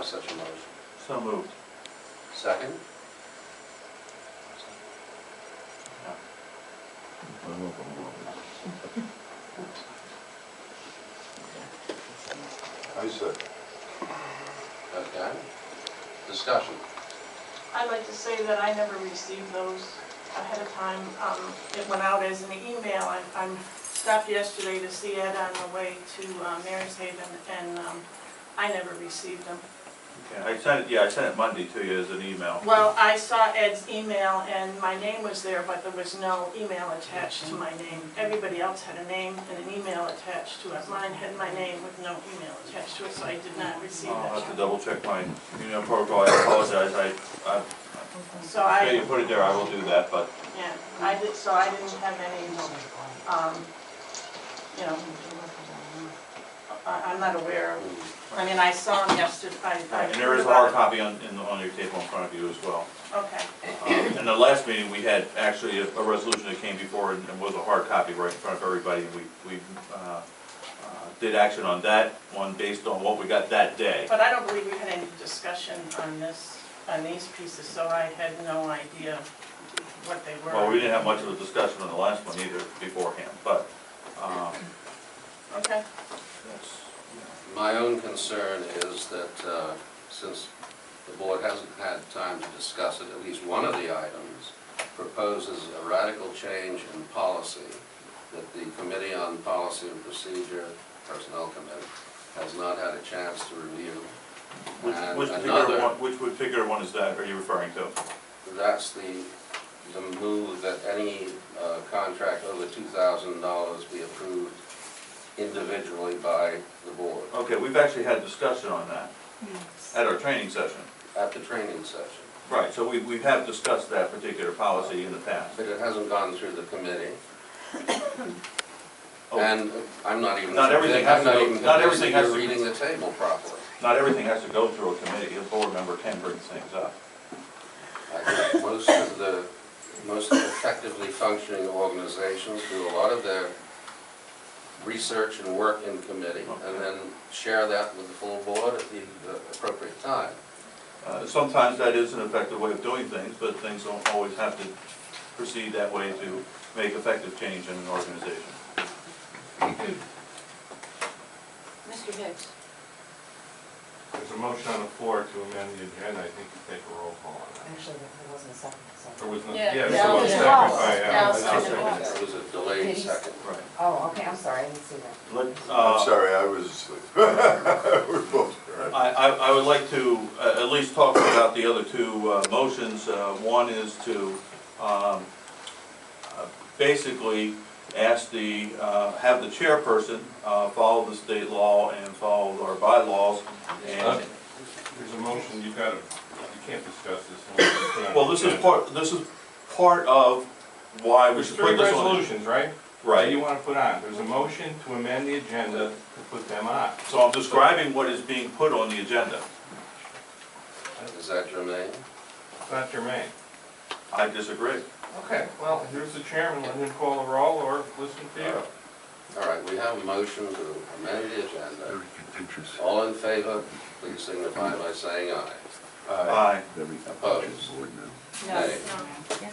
have such a motion? So moved. Second? I said. Okay. Discussion. I'd like to say that I never received those ahead of time. It went out as an email. I stopped yesterday to see Ed on the way to Mary's Haven, and I never received them. Okay, I sent it Monday to you as an email. Well, I saw Ed's email, and my name was there, but there was no email attached to my name. Everybody else had a name and an email attached to it. Mine had my name with no email attached to it, so I did not receive I'll have that. to double check my email protocol. I apologize. So Yeah, you put it there, I will do that, but yeah, I didn't have any, you know, I'm not aware of. I mean, I saw him yesterday. and there is a hard copy on your table in front of you as well. Okay. In the last meeting, we had actually a resolution that came before and was a hard copy right in front of everybody. And we did action on that one based on what we got that day. But I don't believe we had any discussion on these pieces, so I had no idea what they were. Well, we didn't have much of a discussion on the last one either beforehand, but Okay. that's, My own concern is that since the board hasn't had time to discuss it, at least one of the items proposes a radical change in policy that the Committee on Policy and Procedure, Personnel Committee, has not had a chance to review. which particular one is that, are you referring to? That's the move that any contract over $2,000 be approved individually by the board. Okay, we've actually had a discussion on that at our training session. At the training session. Right, so we have discussed that particular policy in the past. But it hasn't gone through the committee. Oh. And I'm not even. Not everything has to go- not everything has to- You're reading the table properly. Not everything has to go through a committee. A board member can bring things up. I think most of the most effectively functioning organizations do a lot of their research and work in committee, and then share that with the full board at the appropriate time. Sometimes that is an effective way of doing things, but things don't always have to proceed that way to make effective change in an organization. Mr. Hicks. There's a motion on the floor to amend the agenda. I think you take a roll call on that. Actually, there wasn't a second. There was no, Yeah, yeah, yeah, so it was second. Paul. Oh, yeah. Yeah, I just second. seconded There it. was a delayed Did he- second. Right. Oh, okay, I'm sorry, I didn't see that. I'm sorry, I was asleep. We're both correct. I would like to at least talk about the other two motions. One is to basically ask have the chairperson follow the state law and follow our bylaws. And There's a motion, you can't discuss this. well, this is part of why we There's should three put this on. resolutions, right? Right. That you want to put on. There's a motion to amend the agenda to put them on. So I'm describing what is being put on the agenda. Is that germane? It's not germane. I disagree. Okay, well, here's the chairman, let him call the roll or listen to you. All right, we have a motion to amend the agenda. Very contentious. All in favor, please signify by saying aye. Aye. Very Opposed? contentious board now. No, Nay. no. Yeah.